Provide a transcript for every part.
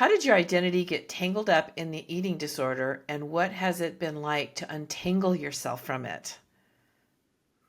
how did your identity get tangled up in the eating disorder, and what has it been like to untangle yourself from it?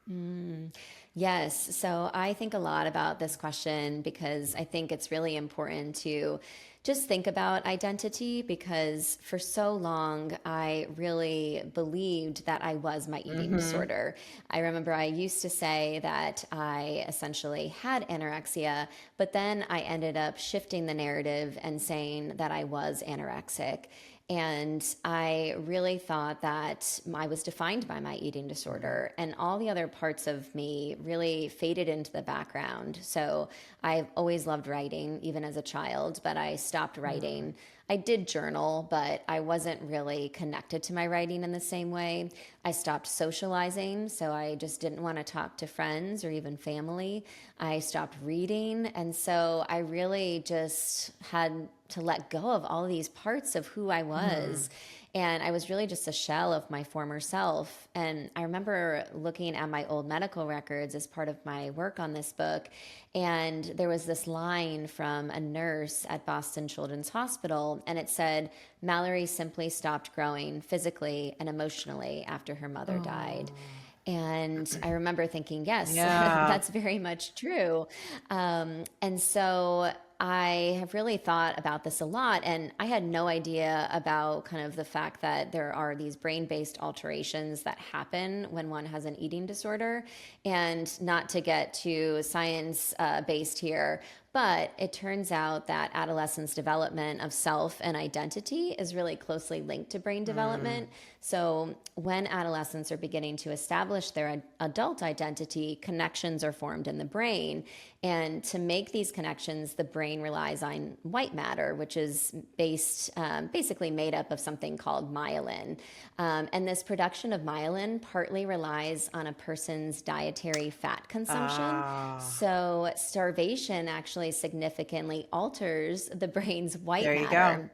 Mm, yes. So I think a lot about this question because I think it's really important to just think about identity because for so long I really believed that I was my eating Mm-hmm. disorder. I remember I used to say that I essentially had anorexia, but then I ended up shifting the narrative and saying that I was anorexic. And I really thought that I was defined by my eating disorder, and all the other parts of me really faded into the background. So I've always loved writing, even as a child, but I stopped writing. I did journal, but I wasn't really connected to my writing in the same way. I stopped socializing, so I just didn't want to talk to friends or even family. I stopped reading, and so I really just had to let go of all of these parts of who I Mm-hmm. was. And I was really just a shell of my former self. And I remember looking at my old medical records as part of my work on this book. And there was this line from a nurse at Boston Children's Hospital. And it said, Mallory simply stopped growing physically and emotionally after her mother died. Oh, And I remember thinking, yes, yeah. that's very much true. And so I have really thought about this a lot, and I had no idea about kind of the fact that there are these brain based alterations that happen when one has an eating disorder. And not to get too science based here, but it turns out that adolescence development of self and identity is really closely linked to brain Mm. development. So, when adolescents are beginning to establish their adult identity, connections are formed in the brain. And to make these connections, the brain relies on white matter, which is basically made up of something called myelin. And this production of myelin partly relies on a person's dietary fat consumption. Ah, So, starvation actually significantly alters the brain's white there you go. matter.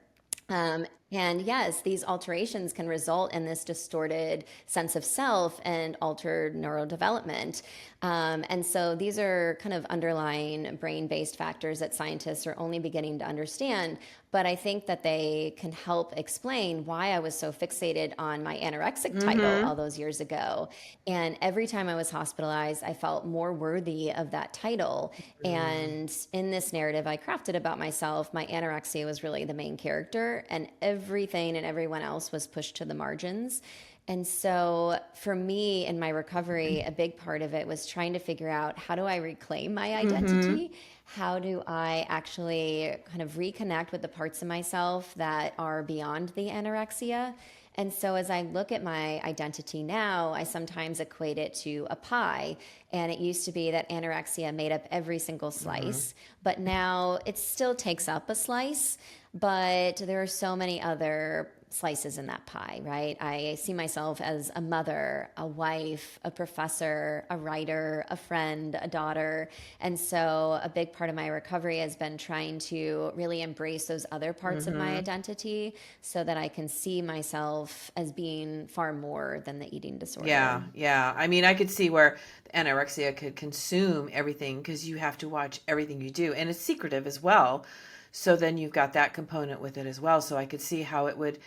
And yes, these alterations can result in this distorted sense of self and altered neurodevelopment. And so these are kind of underlying brain based factors that scientists are only beginning to understand. But I think that they can help explain why I was so fixated on my anorexic title Mm-hmm. all those years ago. And every time I was hospitalized, I felt more worthy of that title. Mm. And in this narrative I crafted about myself, my anorexia was really the main character, and everything and everyone else was pushed to the margins. And so for me in my recovery, a big part of it was trying to figure out, how do I reclaim my Mm-hmm. identity? How do I actually kind of reconnect with the parts of myself that are beyond the anorexia? And so as I look at my identity now, I sometimes equate it to a pie. And it used to be that anorexia made up every single Mm-hmm. slice, but now it still takes up a slice, but there are so many other slices in that pie, right? I see myself as a mother, a wife, a professor, a writer, a friend, a daughter. And so a big part of my recovery has been trying to really embrace those other parts of my Mm-hmm. identity so that I can see myself as being far more than the eating disorder. Yeah, yeah. I mean, I could see where anorexia could consume everything because you have to watch everything you do, and it's secretive as well. So then you've got that component with it as well. So I could see how it would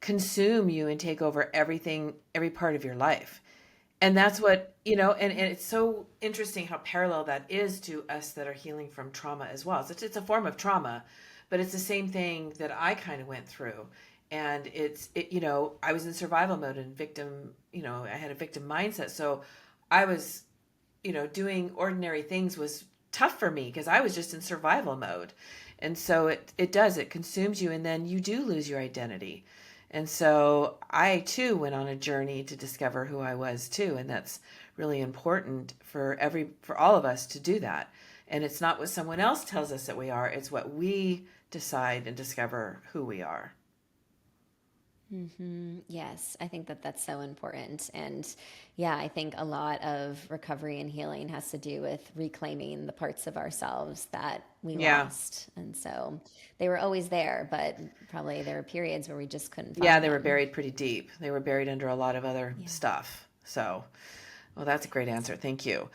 consume you and take over everything, every part of your life. And that's what, and it's so interesting how parallel that is to us that are healing from trauma as well. So it's a form of trauma, but it's the same thing that I kind of went through. And I was in survival mode and victim, I had a victim mindset. So I was, doing ordinary things was tough for me because I was just in survival mode. And so it consumes you, and then you do lose your identity. And so I too went on a journey to discover who I was too, and that's really important for all of us to do that. And it's not what someone else tells us that we are, it's what we decide and discover who we are. Yes, I think that that's so important. And yeah, I think a lot of recovery and healing has to do with reclaiming the parts of ourselves that we Yeah. lost. And so they were always there, but probably there were periods where we just couldn't Yeah, find they were them. buried pretty deep. They were buried under a lot of other Yeah. stuff. So, well, that's a great answer. Thank you.